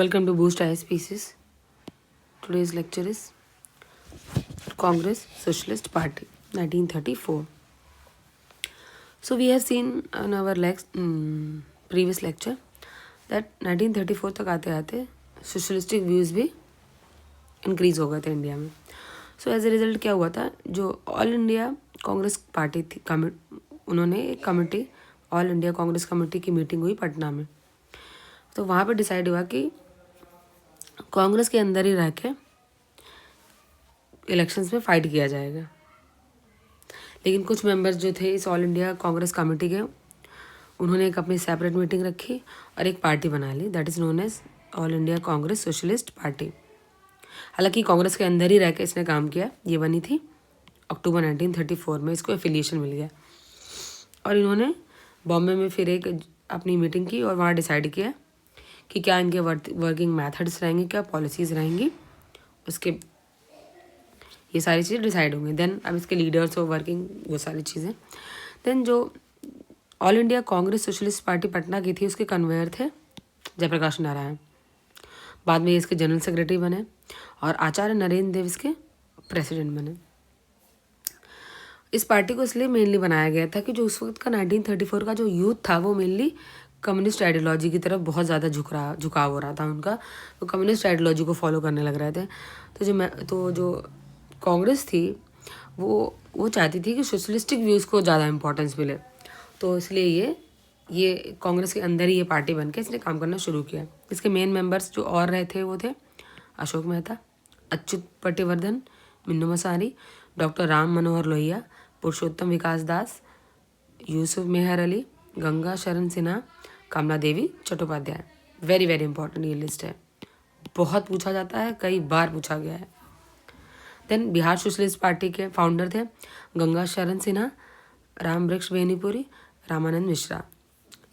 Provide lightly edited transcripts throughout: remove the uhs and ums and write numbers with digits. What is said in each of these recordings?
Welcome to Boost ISPCs. Today's lecture is Congress Socialist Party, 1934. So we have seen in our previous lecture that 1934 तक आते आते socialistic views भी increase हो गए थे India में. सो एज ए रिजल्ट क्या हुआ था, जो ऑल इंडिया कांग्रेस पार्टी थी, उन्होंने एक committee, all India Congress committee की मीटिंग हुई पटना में. तो वहाँ पे डिसाइड हुआ कि कांग्रेस के अंदर ही रह के इलेक्शंस में फाइट किया जाएगा. लेकिन कुछ मेंबर्स जो थे इस ऑल इंडिया कांग्रेस कमेटी के, उन्होंने एक अपनी सेपरेट मीटिंग रखी और एक पार्टी बना ली, that is known as all India Congress Socialist Party. हालांकि कांग्रेस के अंदर ही रह के इसने काम किया. ये बनी थी अक्टूबर 1934 में, इसको एफिलिएशन मिल गया. और इन्होंने बॉम्बे में फिर एक अपनी मीटिंग की और वहाँ डिसाइड किया कि क्या इनके वर्किंग मेथड्स रहेंगे, क्या पॉलिसीज़ रहेंगी, उसके ये सारी चीज़ें डिसाइड होंगी. देन अब इसके लीडर्स और वर्किंग, वो सारी चीज़ें. देन जो all India Congress Socialist party Patna की थी, उसके कन्वेयर थे जयप्रकाश नारायण. बाद में ये इसके जनरल सेक्रेटरी बने और आचार्य नरेंद्र देव इसके प्रेसिडेंट बने. इस पार्टी को इसलिए मेनली बनाया गया था कि जो उस वक्त का 1934 का जो यूथ था, वो मेनली कम्युनिस्ट आइडियोलॉजी की तरफ बहुत ज़्यादा झुकाव हो रहा था उनका. वो कम्युनिस्ट आइडियोलॉजी को फॉलो करने लग रहे थे. तो जो कांग्रेस थी वो चाहती थी कि सोशलिस्टिक व्यूज़ को ज़्यादा इंपॉर्टेंस मिले. तो इसलिए ये कांग्रेस के अंदर ही ये पार्टी बन के इसने काम करना शुरू किया. इसके मेन मेंबर्स जो और रहे थे वो थे अशोक मेहता, अच्युत पटिवर्धन, मिन्नू मसारी, डॉक्टर राम मनोहर लोहिया, पुरुषोत्तम विकास दास, यूसुफ मेहर अली, गंगा शरण सिन्हा, कमला देवी चट्टोपाध्याय. वेरी वेरी इंपॉर्टेंट ये लिस्ट है, बहुत पूछा जाता है, कई बार पूछा गया है. देन बिहार सोशलिस्ट पार्टी के फाउंडर थे गंगा शरण सिन्हा, राम वृक्ष बेनीपुरी, रामानंद मिश्रा.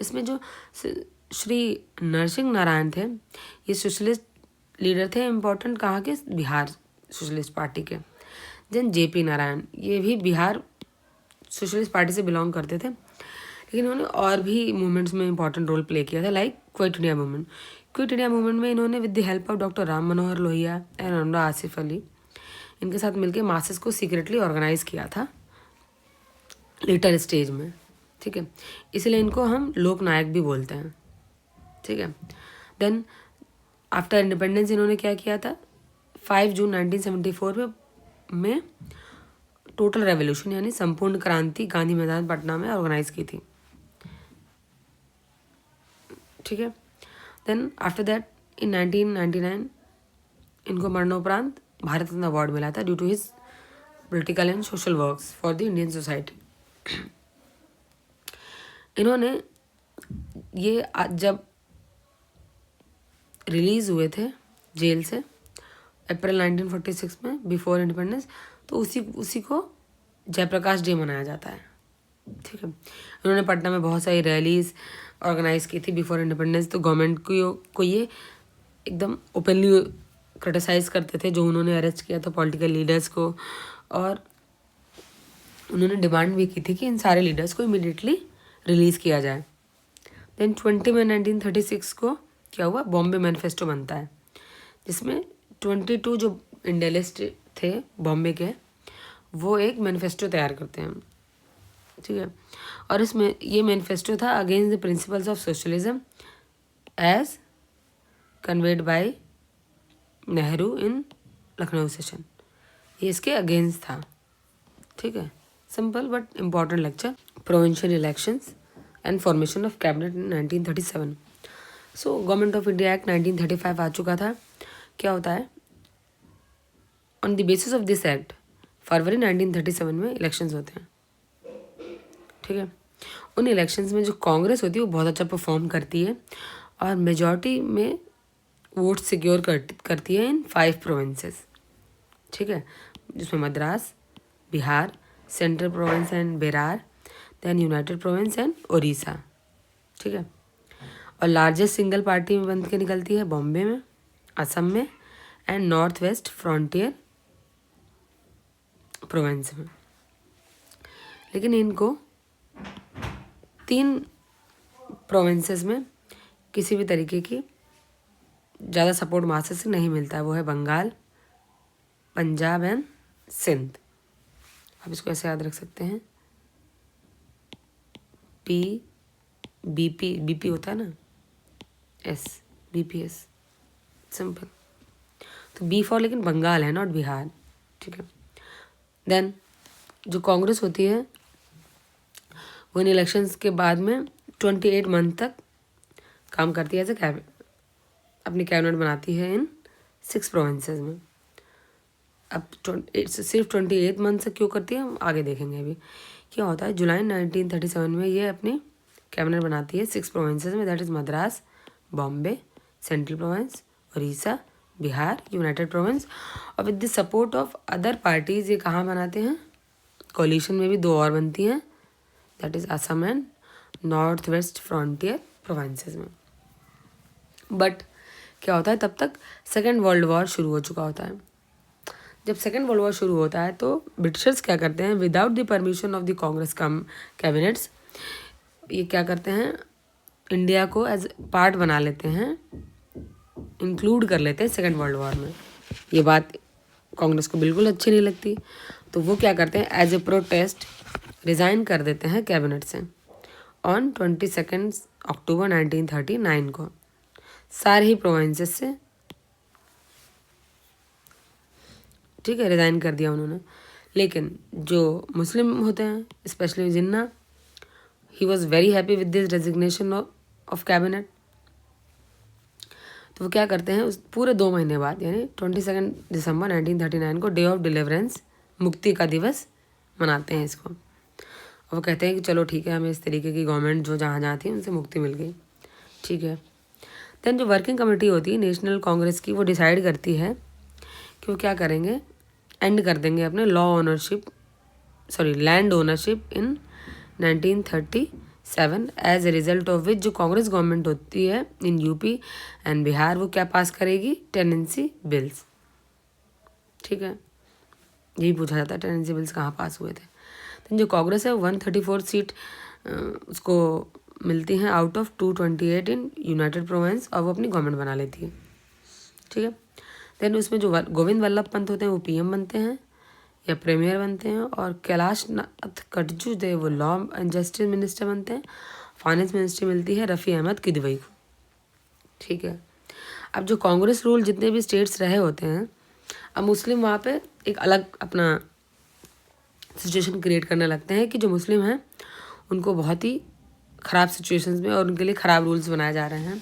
इसमें जो श्री नरसिंह नारायण थे, ये सोशलिस्ट लीडर थे इम्पोर्टेंट, कहाँ के, बिहार सोशलिस्ट पार्टी के. देन जेपी नारायण, ये भी बिहार सोशलिस्ट पार्टी से बिलोंग करते थे, लेकिन इन्होंने और भी मूवमेंट्स में इंपॉर्टेंट रोल प्ले किया था, like quit India movement. Quit India movement में इन्होंने with the help of doctor Ram Manohar Lohia and Anura Asif Ali, इनके साथ मिलकर मासेस को सीक्रेटली ऑर्गेनाइज किया था लेटर स्टेज में. ठीक है, इसलिए इनको हम लोक नायक भी बोलते हैं. ठीक है. देन आफ्टर इंडिपेंडेंस इन्होंने क्या किया था, 5 जून 1974 में टोटल रेवोल्यूशन यानी संपूर्ण क्रांति गांधी मैदान पटना में ऑर्गेनाइज की थी. ठीक है. देन आफ्टर दैट इन 1999 इनको मरणोपरांत भारत रत्न अवार्ड मिला था due to his political and social works for the Indian society. इन्होंने ये जब रिलीज़ हुए थे जेल से अप्रैल 1946 में बिफोर इंडिपेंडेंस, तो उसी को जयप्रकाश डे मनाया जाता है. ठीक है. इन्होंने पटना में बहुत सारी रैलीज ऑर्गेनाइज की थी बिफोर इंडिपेंडेंस. तो गवर्नमेंट को ये एकदम ओपनली क्रिटिसाइज़ करते थे जो उन्होंने अरेस्ट किया था पॉलिटिकल लीडर्स को, और उन्होंने डिमांड भी की थी कि इन सारे लीडर्स को इमीडिएटली रिलीज़ किया जाए. देन 20 मई 1936 को क्या हुआ, बॉम्बे मैनिफेस्टो बनता है, जिसमें 22 जो इंडियलिस्ट थे बॉम्बे के, वो एक मैनिफेस्टो तैयार करते हैं. ठीक है. और इसमें ये मैनिफेस्टो था against the principles of socialism as conveyed by Nehru in Lucknow session. ये इसके अगेंस्ट था. ठीक है. Simple but important lecture. Provincial elections and formation of cabinet in 1937. So government of India act 1935 आ चुका था. क्या होता है, on the basis of this act फरवरी 1937 में इलेक्शंस होते हैं. ठीक है. उन इलेक्शंस में जो कांग्रेस होती है वो बहुत अच्छा परफॉर्म करती है और मेजॉरिटी में वोट सिक्योर करती है इन 5 प्रोविंसेस. ठीक है, जिसमें Madras, Bihar, central province and Bihar, then united province and Orissa. ठीक है. और लार्जेस्ट सिंगल पार्टी में बन के निकलती है बॉम्बे में, असम में and north west frontier province में. लेकिन इनको 3 प्रोविंसेस में किसी भी तरीके की ज़्यादा सपोर्ट महाराष्ट्र से नहीं मिलता है, वो है बंगाल, पंजाब एंड सिंध। आप इसको ऐसे याद रख सकते हैं, पी बीपी होता है ना, एस, बीपीएस, सिंपल। तो बी फॉर लेकिन बंगाल है, नॉट बिहार, ठीक है। देन जो कांग्रेस होती है वो इन इलेक्शंस के बाद में 28 मंथ तक काम करती है एज ए अपनी कैबिनेट बनाती है इन 6 प्रोविंसेस में। अब सिर्फ 28 मंथ से क्यों करती है हम आगे देखेंगे। अभी क्या होता है, जुलाई 1937 में ये अपनी कैबिनेट बनाती है 6 प्रोविंसेस में, that is Madras, Bombay, central province, Orissa, Bihar, united province. और with the support of other parties ये कहाँ बनाते हैं, कोलिशन में भी 2 और बनती हैं, that is Assam and north west frontier provinces में। बट क्या होता है, तब तक सेकेंड वर्ल्ड वॉर शुरू हो चुका होता है। जब सेकेंड वर्ल्ड वॉर शुरू होता है तो ब्रिटिशर्स क्या करते हैं, without the permission of the Congress cabinets, ये क्या करते हैं, इंडिया को एज पार्ट बना लेते हैं, इंक्लूड कर लेते हैं सेकेंड वर्ल्ड वॉर में। ये बात कांग्रेस को बिल्कुल अच्छी नहीं लगती, तो वो क्या करते हैं, एज ए प्रोटेस्ट रिज़ाइन कर देते हैं कैबिनेट से ऑन 22 अक्टूबर 1939 को, सारे ही प्रोविंसेस से, ठीक है, रिज़ाइन कर दिया उन्होंने। लेकिन जो मुस्लिम होते हैं, specially Jinnah, he was very happy with this resignation of cabinet. तो वो क्या करते हैं, उस पूरे 2 महीने बाद यानी 22 दिसंबर 1939 को डे ऑफ डिलीवरेंस, मुक्ति का दिवस मनाते हैं इसको। और वो कहते हैं कि चलो ठीक है, हमें इस तरीके की गवर्नमेंट जो जहाँ जहाँ थी उनसे मुक्ति मिल गई, ठीक है। देन जो वर्किंग कमेटी होती है नेशनल कांग्रेस की, वो डिसाइड करती है कि वो क्या करेंगे, एंड कर देंगे अपने land ownership in 1937, as a result of which जो कांग्रेस गवर्नमेंट होती है इन यूपी एंड बिहार, वो क्या पास करेगी, टेनेंसी बिल्स, ठीक है। यही पूछा जाता है टेनेंसी बिल्स कहाँ पास हुए थे। तो जो कांग्रेस है 134 सीट उसको मिलती हैं out of 228 in United province, और वो अपनी गवर्नमेंट बना लेती है, ठीक है। देन उसमें जो गोविंद वल्लभ पंत होते हैं वो पीएम बनते हैं या प्रीमियर बनते हैं, और कैलाश नाथ कटजुदेव वो लॉ एंड जस्टिस मिनिस्टर बनते हैं। फाइनेंस मिनिस्ट्री मिलती है रफ़ी अहमद किदवई को, ठीक है। अब जो कांग्रेस रूल जितने भी स्टेट्स रहे होते हैं, अब मुस्लिम वहाँ पे एक अलग अपना सिचुएशन क्रिएट करने लगते हैं कि जो मुस्लिम हैं उनको बहुत ही ख़राब सिचुएशंस में और उनके लिए ख़राब रूल्स बनाए जा रहे हैं।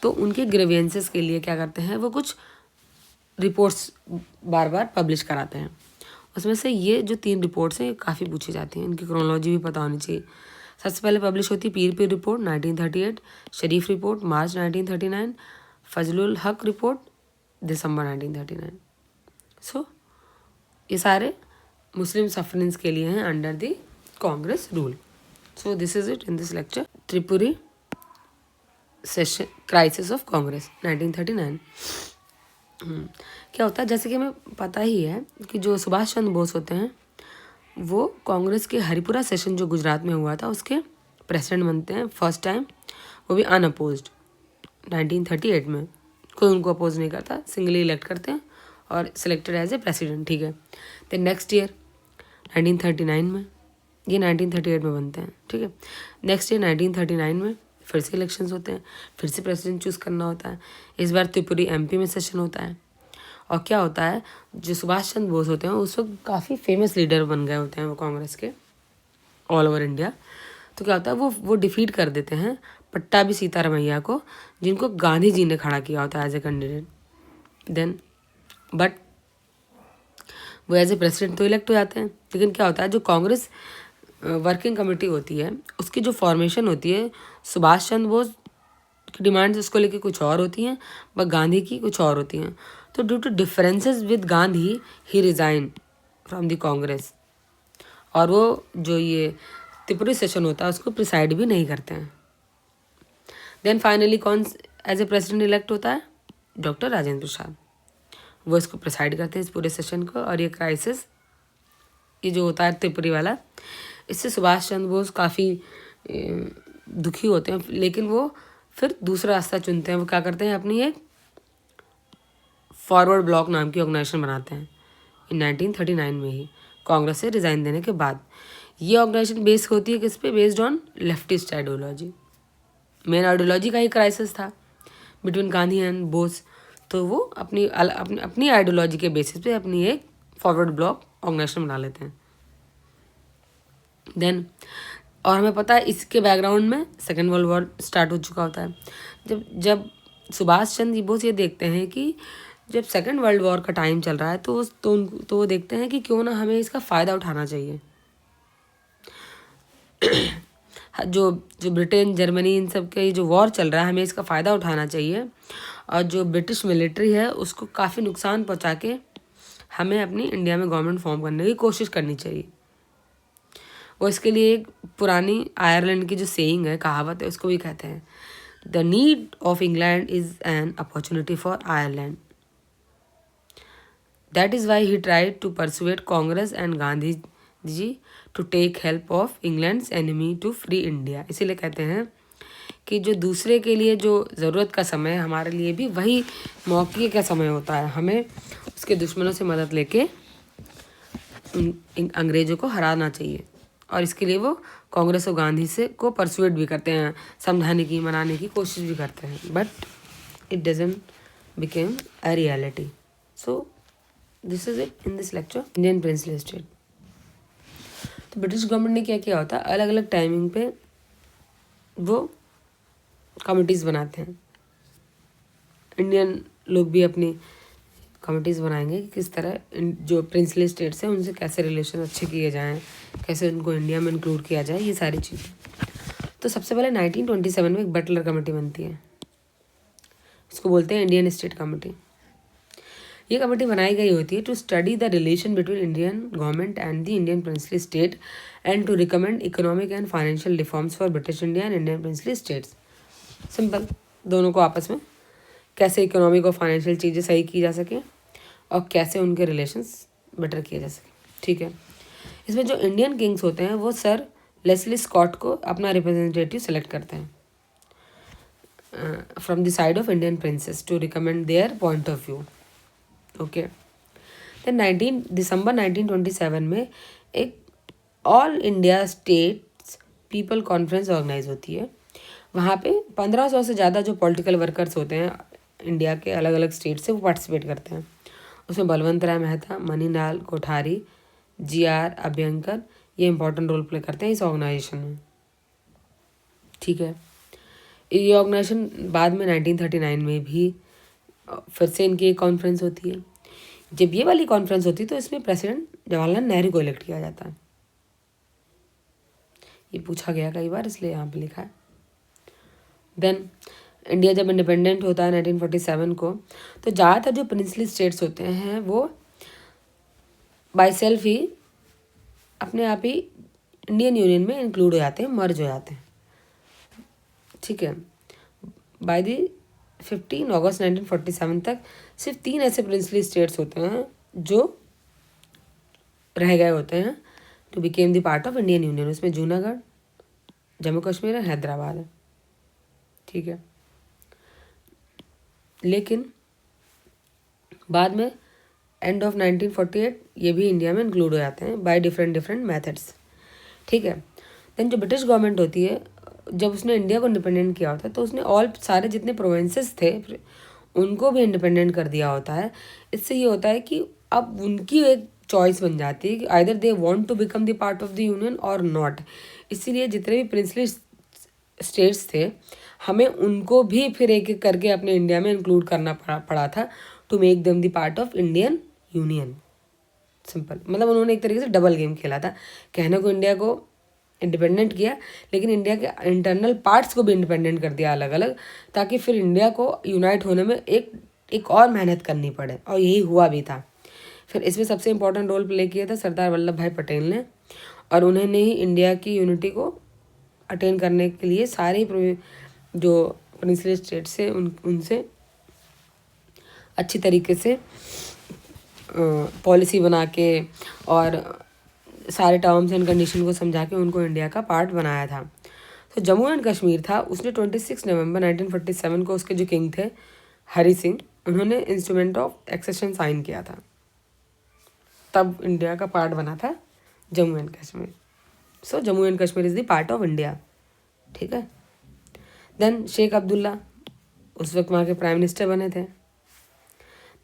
तो उनके ग्रीवेंसेस के लिए क्या करते हैं, वो कुछ रिपोर्ट्स बार बार पब्लिश कराते हैं। उसमें से ये जो 3 रिपोर्ट्स हैं ये काफ़ी पूछी जाती हैं, इनकी क्रोनोलॉजी भी पता होनी चाहिए। सबसे पहले पब्लिश होती है पीर रिपोर्ट 1938, शरीफ रिपोर्ट मार्च 1939, फजलुल हक रिपोर्ट दिसंबर 1939। सो ये सारे मुस्लिम सफरेंस के लिए हैं under the Congress rule. So this is it in this lecture, Tripuri session crisis of Congress 1939। क्या होता है, जैसे कि हमें पता ही है कि जो सुभाष चंद्र बोस होते हैं वो कांग्रेस के हरिपुरा सेशन जो गुजरात में हुआ था उसके प्रेसिडेंट बनते हैं फर्स्ट टाइम, वो भी अनअपोज्ड 1938 में। कोई उनको अपोज नहीं करता, सिंगली इलेक्ट करते हैं और सिलेक्टेड एज ए प्रेसिडेंट, ठीक है। देन नेक्स्ट ईयर 1939 में, ये 1938 में बनते हैं, ठीक है। नेक्स्ट ईयर 1939 में फिर से इलेक्शंस होते हैं, फिर से प्रेसिडेंट चूज़ करना होता है। इस बार त्रिपुरी एमपी में सेशन होता है। और क्या होता है, जो सुभाष चंद्र बोस होते हैं उस वक्त काफ़ी फेमस लीडर बन गए होते हैं वो कांग्रेस के ऑल ओवर इंडिया। तो क्या होता है, वो डिफीट कर देते हैं पट्टाभी सीतारमैया को, जिनको गांधी जी ने खड़ा किया होता है as a candidate. Then but वो एज ए प्रेसिडेंट तो इलेक्ट हो जाते हैं। लेकिन क्या होता है, जो कांग्रेस वर्किंग कमेटी होती है उसकी जो फॉर्मेशन होती है, सुभाष चंद्र बोस की डिमांड्स उसको लेके कुछ और होती हैं, व गांधी की कुछ और होती हैं। तो due to differences with Gandhi he resign from the Congress, और वो जो ये त्रिपुरी सेशन होता है उसको प्रिसाइड भी नहीं करते हैं। देन फाइनली कौन एज ए प्रेसिडेंट इलेक्ट होता है, डॉक्टर राजेंद्र प्रसाद, वो इसको प्रिसाइड करते हैं इस पूरे सेशन को। और ये क्राइसिस ये जो होता है त्रिपुरी वाला, इससे सुभाष चंद्र बोस काफ़ी दुखी होते हैं, लेकिन वो फिर दूसरा रास्ता चुनते हैं। वो क्या करते हैं, अपनी एक फॉरवर्ड ब्लॉक नाम की ऑर्गेनाइजेशन बनाते हैं इन 1939 में ही, कांग्रेस से रिज़ाइन देने के बाद। ये ऑर्गेनाइजेशन बेस होती है किस पे? Based on leftist ideology. Main ideology का ही क्राइसिस था बिटवीन गांधी एंड बोस, तो वो अपनी आइडियोलॉजी के बेसिस पे अपनी एक फॉरवर्ड ब्लॉक ऑर्गेनाइजेशन बना लेते हैं। देन और हमें पता है इसके बैकग्राउंड में सेकेंड वर्ल्ड वॉर स्टार्ट हो चुका होता है। जब सुभाष चंद्र बोस ये देखते हैं कि जब सेकेंड वर्ल्ड वॉर का टाइम चल रहा है तो वो देखते हैं कि क्यों ना हमें इसका फ़ायदा उठाना चाहिए। जो ब्रिटेन जर्मनी इन सब के जो वॉर चल रहा है, हमें इसका फ़ायदा उठाना चाहिए, और जो ब्रिटिश मिलिट्री है उसको काफ़ी नुकसान पहुंचा के हमें अपनी इंडिया में गवर्नमेंट फॉर्म करने की कोशिश करनी चाहिए। वो इसके लिए एक पुरानी आयरलैंड की जो सेइंग है, कहावत है, उसको भी कहते हैं, the need of England is an opportunity for Ireland. That is why he tried to persuade Congress and Gandhi ji to take help of England's enemy to free India. इसीलिए कहते हैं कि जो दूसरे के लिए जो ज़रूरत का समय है, हमारे लिए भी वही मौके का समय होता है। हमें उसके दुश्मनों से मदद लेके अंग्रेज़ों को हराना चाहिए, और इसके लिए वो कांग्रेस और गांधी से को परसुएट भी करते हैं, समझाने की, मनाने की कोशिश भी करते हैं, but it doesn't became a reality. So this is it in this lecture, Indian princely state. तो ब्रिटिश गवर्नमेंट ने क्या किया होता है, अलग अलग टाइमिंग पे वो कमिटीज़ बनाते हैं। इंडियन लोग भी अपनी कमिटीज़ बनाएंगे कि किस तरह जो प्रिंसली स्टेट्स हैं उनसे कैसे रिलेशन अच्छे किए जाएं, कैसे उनको इंडिया में इंक्लूड किया जाए, ये सारी चीज़ें। तो सबसे पहले 1927 में एक बटलर कमेटी बनती है, इसको बोलते हैं इंडियन स्टेट कमेटी। ये कमेटी बनाई गई होती है to study the relation between Indian government and the Indian princely state and to recommend economic and financial reforms for British India and Indian princely states. Simple, दोनों को आपस में कैसे इकोनॉमिक और फाइनेंशियल चीज़ें सही की जा सके और कैसे उनके रिलेशंस बेटर किए जा सके। ठीक है, इसमें जो इंडियन किंग्स होते हैं वो सर लेस्ली स्कॉट को अपना रिप्रेजेंटेटिव सेलेक्ट करते हैं from the side of Indian princes to recommend their point of view. Okay, then 19 दिसंबर 1927 में एक all India states people conference organise होती है। वहाँ पे 1500 से ज़्यादा जो पॉलिटिकल वर्कर्स होते हैं इंडिया के अलग अलग स्टेट से, वो पार्टिसिपेट करते हैं। उसमें बलवंत राय मेहता, मणिलाल कोठारी, GR अभ्यंकर ये इंपॉर्टेंट रोल प्ले करते हैं इस ऑर्गेनाइजेशन में। ठीक है, ये ऑर्गेनाइजेशन बाद में 1939 में भी फिर से इनकी एक कॉन्फ्रेंस होती है। जब ये वाली कॉन्फ्रेंस होती है तो इसमें प्रेसिडेंट जवाहरलाल नेहरू को इलेक्ट किया जाता है। ये पूछा गया कई बार, इसलिए यहाँ पे लिखा है। देन इंडिया जब इंडिपेंडेंट होता है 1947 को, तो ज़्यादातर जो प्रिंसली स्टेट्स होते हैं वो बाय सेल्फ ही अपने आप ही इंडियन यूनियन में इंक्लूड हो जाते हैं, मर्ज हो जाते हैं। ठीक है, बाय द 15 अगस्त 1947 तक सिर्फ 3 ऐसे प्रिंसली स्टेट्स होते हैं जो रह गए होते हैं to became the part of Indian union. उसमें जूनागढ़, जम्मू कश्मीर और हैदराबाद है। ठीक है, लेकिन बाद में एंड ऑफ 1948 ये भी इंडिया में इंक्लूड हो जाते हैं बाय डिफरेंट मेथड्स। ठीक है, देन जो ब्रिटिश गवर्नमेंट होती है, जब उसने इंडिया को इंडिपेंडेंट किया होता है तो उसने ऑल सारे जितने प्रोविंसेस थे उनको भी इंडिपेंडेंट कर दिया होता है। इससे ये होता है कि अब उनकी एक चॉइस बन जाती है कि either they want to become the part of the union or not. इसीलिए जितने भी प्रिंसली स्टेट्स थे हमें उनको भी फिर एक एक करके अपने इंडिया में इंक्लूड करना पड़ा था to make them the part of Indian union. Simple, मतलब उन्होंने एक तरीके से डबल गेम खेला था। कहने को इंडिया को इंडिपेंडेंट किया, लेकिन इंडिया के इंटरनल पार्ट्स को भी इंडिपेंडेंट कर दिया अलग अलग, ताकि फिर इंडिया को यूनाइट होने में एक और मेहनत करनी पड़े, और यही हुआ भी था। फिर इसमें सबसे इम्पोर्टेंट रोल प्ले किया था सरदार वल्लभ भाई पटेल ने, और उन्होंने ही इंडिया की यूनिटी को अटेन करने के लिए सारे जो प्रिंसली स्टेट से उनसे अच्छी तरीके से पॉलिसी बना के और सारे टर्म्स एंड कंडीशन को समझा के उनको इंडिया का पार्ट बनाया था। तो जम्मू एंड कश्मीर था, उसने 26 नवंबर 1947 को उसके जो किंग थे हरी सिंह, उन्होंने इंस्ट्रूमेंट ऑफ एक्सेशन साइन किया था, तब इंडिया का पार्ट बना था Jammu and Kashmir. So Jammu and Kashmir is the part of India, ठीक है। देन शेख अब्दुल्ला उस वक्त वहाँ के प्राइम मिनिस्टर बने थे।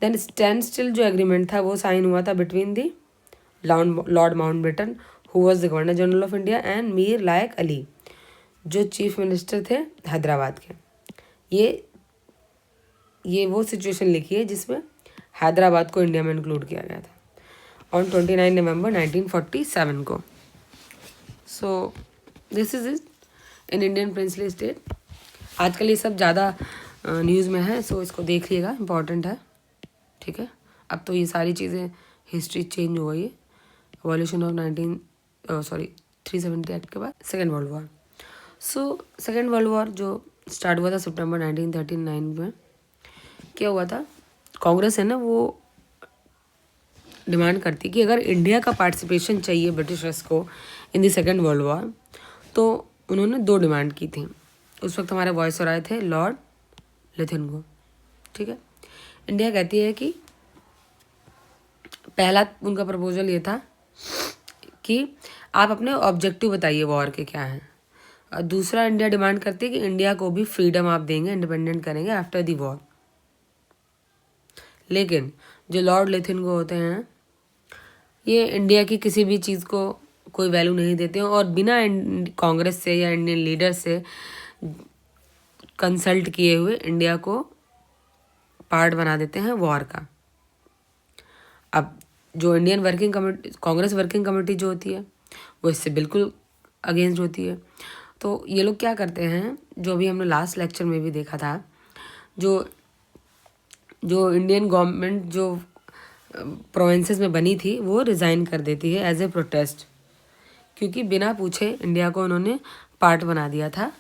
देन स्टैंड स्टिल जो एग्रीमेंट था वो साइन हुआ था between the Lord Mountbatten who was the governor general of India and Mir Laiq Ali जो चीफ मिनिस्टर थे हैदराबाद के। ये वो सिचुएशन लिखी है जिसमें हैदराबाद को इंडिया में इंक्लूड किया गया था ऑन 29 नवंबर 1947 को। So this is it in Indian princely state. आजकल ये सब ज़्यादा न्यूज़ में है, सो इसको देख लिएगा, इम्पॉर्टेंट है, ठीक है। अब तो ये सारी चीज़ें हिस्ट्री चेंज हो गई है। एवोल्यूशन ऑफ 370 एक्ट के बाद second world war. So second world war जो स्टार्ट हुआ था सितंबर 1939 में, क्या हुआ था, कांग्रेस है ना वो डिमांड करती कि अगर इंडिया का पार्टिसिपेशन चाहिए ब्रिटिशर्स को in the second world war, तो उन्होंने 2 डिमांड की थी। उस वक्त हमारे वॉइसरॉय थे लॉर्ड लिथिनगो, ठीक है। इंडिया कहती है कि पहला उनका प्रपोजल ये था कि आप अपने ऑब्जेक्टिव बताइए वॉर के क्या हैं, और दूसरा इंडिया डिमांड करती है कि इंडिया को भी फ्रीडम आप देंगे, इंडिपेंडेंट करेंगे आफ्टर दी वॉर। लेकिन जो लॉर्ड लिथिनगो होते हैं ये इंडिया की किसी भी चीज़ को कोई वैल्यू नहीं देते हैं और बिना कांग्रेस से या इंडियन लीडर से कंसल्ट किए हुए इंडिया को पार्ट बना देते हैं वॉर का। अब जो Indian working committee, Congress working committee जो होती है वो इससे बिल्कुल अगेंस्ट होती है। तो ये लोग क्या करते हैं, जो अभी हमने लास्ट लेक्चर में भी देखा था, जो इंडियन गवर्नमेंट जो प्रोविंसेस में बनी थी वो रिज़ाइन कर देती है एज ए प्रोटेस्ट, क्योंकि बिना पूछे इंडिया को उन्होंने पार्ट बना दिया था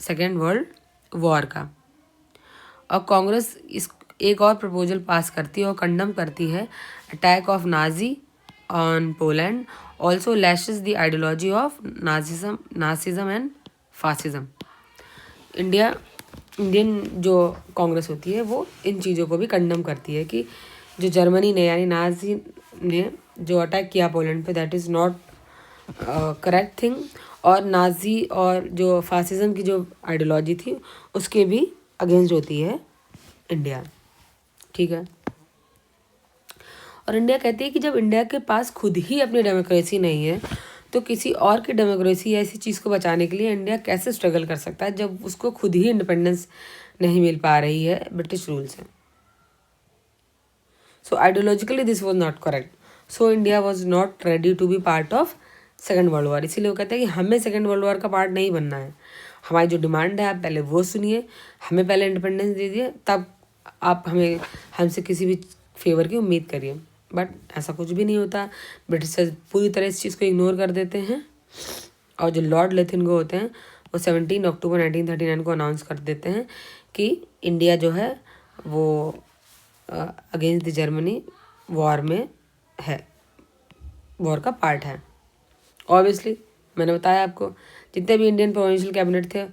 सेकेंड वर्ल्ड वॉर का। और कांग्रेस इस एक और प्रपोजल पास करती है और कंडम करती है attack of Nazi on Poland, also lashes the ideology of Nazism and fascism. Indian जो कांग्रेस होती है वो इन चीज़ों को भी कंडम करती है कि जो जर्मनी ने यानी नाजी ने जो अटैक किया पोलैंड पे, that is not correct thing, और नाजी और जो फासिज्म की जो आइडियोलॉजी थी उसके भी अगेंस्ट होती है इंडिया, ठीक है। और इंडिया कहती है कि जब इंडिया के पास खुद ही अपनी डेमोक्रेसी नहीं है तो किसी और की डेमोक्रेसी या ऐसी चीज़ को बचाने के लिए इंडिया कैसे स्ट्रगल कर सकता है जब उसको खुद ही इंडिपेंडेंस नहीं मिल पा रही है ब्रिटिश रूल से। So ideologically this was not correct, so India was not ready to be part of second world war. इसीलिए वो कहते हैं कि हमें सेकेंड वर्ल्ड वॉर का पार्ट नहीं बनना है, हमारी जो डिमांड है आप पहले वो सुनिए, हमें पहले इंडिपेंडेंस दीजिए, तब आप हमसे किसी भी फेवर की उम्मीद करिए। बट ऐसा कुछ भी नहीं होता, ब्रिटिशर्स पूरी तरह इस चीज़ को इग्नोर कर देते हैं। और जो लॉर्ड लिथिनगो होते हैं वो 17 अक्टूबर 1939 को अनाउंस कर देते हैं कि इंडिया जो है वो अगेंस्ट द जर्मनी वॉर में है, वॉर का पार्ट है। ऑब्वियसली मैंने बताया आपको, जितने भी इंडियन प्रोविंशियल कैबिनेट थे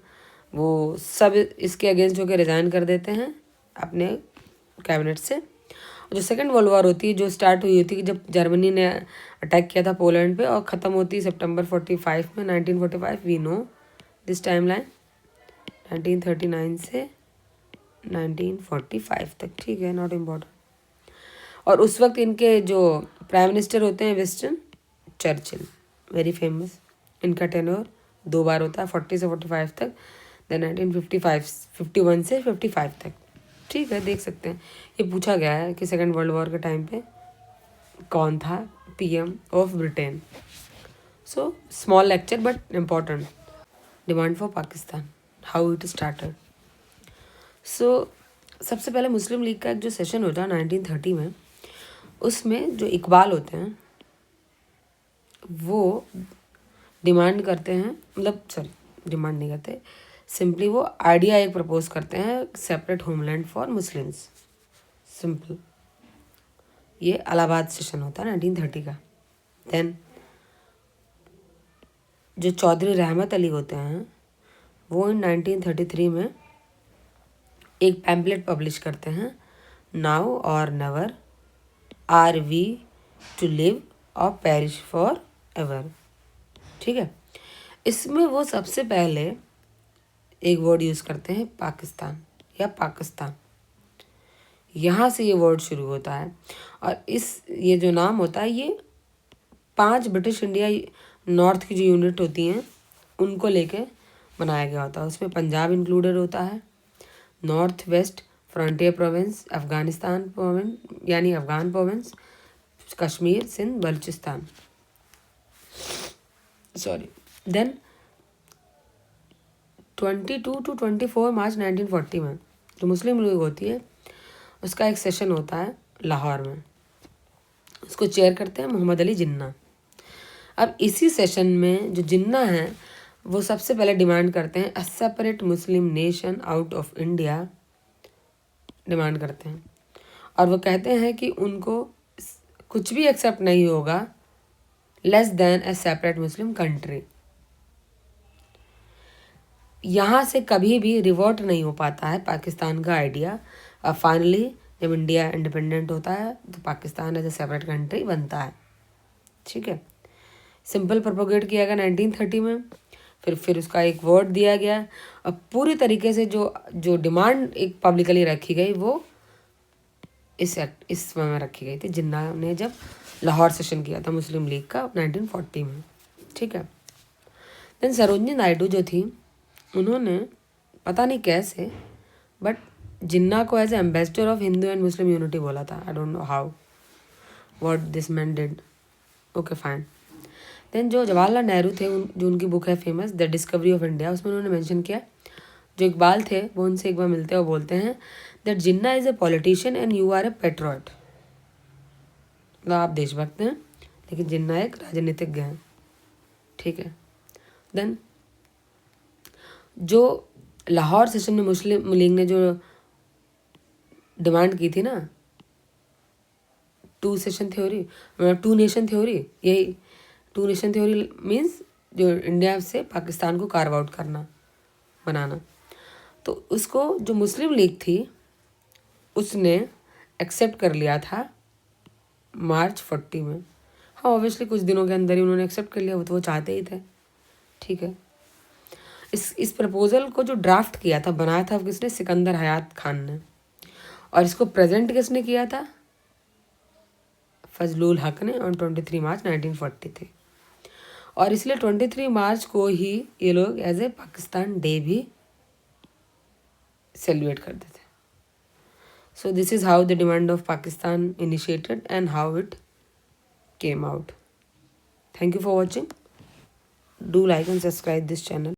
वो सब इसके अगेंस्ट होकर रिज़ाइन कर देते हैं अपने कैबिनेट से। जो सेकेंड वर्ल्ड वॉर होती है जो स्टार्ट हुई होती है जब जर्मनी ने अटैक किया था पोलैंड पे और ख़त्म होती है सितंबर 45 में 1945। We know this timeline 1939 से 1945 तक, ठीक है, नॉट इम्पॉर्टेंट। और उस वक्त इनके जो प्राइम मिनिस्टर होते हैं विंस्टन चर्चिल, वेरी फेमस, इनका टेन्योर 2 बार होता है 40 से 45 तक, देन 1951 से 55 तक, ठीक है, देख सकते हैं। ये पूछा गया है कि सेकेंड वर्ल्ड वॉर के टाइम पे कौन था PM of Britain. So small lecture but important. Demand for Pakistan, how it started. So सबसे पहले मुस्लिम लीग का एक जो सेशन होता है 1930 में, उसमें जो इकबाल होते हैं वो डिमांड करते हैं, मतलब सॉरी डिमांड नहीं करते, सिंपली वो आइडिया एक प्रपोज करते हैं separate homeland for Muslims, simple. ये इलाहाबाद सेशन होता है 1930 का। देन जो चौधरी रहमत अली होते हैं वो इन 1933 में एक पैम्पलेट पब्लिश करते हैं, now or never are we to live or perish forever. ठीक है, इसमें वो सबसे पहले एक वर्ड यूज़ करते हैं पाकिस्तान या पाकिस्तान, यहाँ से ये वर्ड शुरू होता है। और ये जो नाम होता है ये 5 ब्रिटिश इंडिया नॉर्थ की जो यूनिट होती हैं उनको लेके बनाया गया होता है। उसमें पंजाब इंक्लूडेड होता है, north west frontier province, Afghanistan province यानी Afghan province, Kashmir, Sindh, Balochistan, sorry. Then 22 to 24 March 1940 में जो मुस्लिम लीग होती है उसका एक सेशन होता है लाहौर में, उसको चेयर करते हैं मोहम्मद अली जिन्ना। अब इसी सेशन में जो जिन्ना हैं वो सबसे पहले डिमांड करते हैं a separate Muslim nation out of India demand करते हैं, और वो कहते हैं कि उनको कुछ भी एक्सेप्ट नहीं होगा लेस देन ए सेपरेट मुस्लिम कंट्री। यहाँ से कभी भी रिवर्ट नहीं हो पाता है पाकिस्तान का आइडिया। अब फाइनली जब इंडिया इंडिपेंडेंट होता है तो Pakistan as a separate country बनता है। ठीक है, सिंपल प्रोपोगेट किया गया 1930 में, फिर उसका एक वर्ड दिया गया और पूरी तरीके से जो डिमांड एक पब्लिकली रखी गई वो इस समय में रखी गई थी जिन्ना ने जब लाहौर सेशन किया था मुस्लिम लीग का 1940 में। ठीक है, देन सरोजनी नायडू जो थी उन्होंने पता नहीं कैसे बट जिन्ना को as ambassador of Hindu and Muslim unity बोला था। I don't know how what this man did. Okay fine. Then जो जवाहरलाल नेहरू थे जो उनकी बुक है famous the discovery of India, उसमें उन्होंने मेंशन किया, जो इकबाल थे वो उनसे एक बार मिलते हैं और बोलते हैं that Jinnah is a politician and you are a patriot. मतलब आप देशभक्त हैं लेकिन जिन्ना एक राजनीतिज्ञ हैं। ठीक है, देन जो लाहौर सेशन में मुस्लिम लीग ने जो डिमांड की थी ना, टू नेशन थ्योरी, यही टू नेशन थ्योरी मीन्स जो इंडिया से पाकिस्तान को कार्व आउट करना, बनाना, तो उसको जो मुस्लिम लीग थी उसने एक्सेप्ट कर लिया था मार्च 40 में। हाँ ऑब्वियसली कुछ दिनों के अंदर ही उन्होंने एक्सेप्ट कर लिया, वो तो वो चाहते ही थे। ठीक है, इस प्रपोजल को जो ड्राफ्ट किया था, बनाया था किसने, सिकंदर हयात खान ने, और इसको प्रेजेंट किसने किया था, फजलुल हक ने ऑन 23 मार्च 1940 और इसलिए 23 मार्च को ही ये लोग एज ए पाकिस्तान डे भी सेलिब्रेट करते थे। So this is how the demand of Pakistan initiated and how it came out. Thank you for watching, do like and subscribe this channel.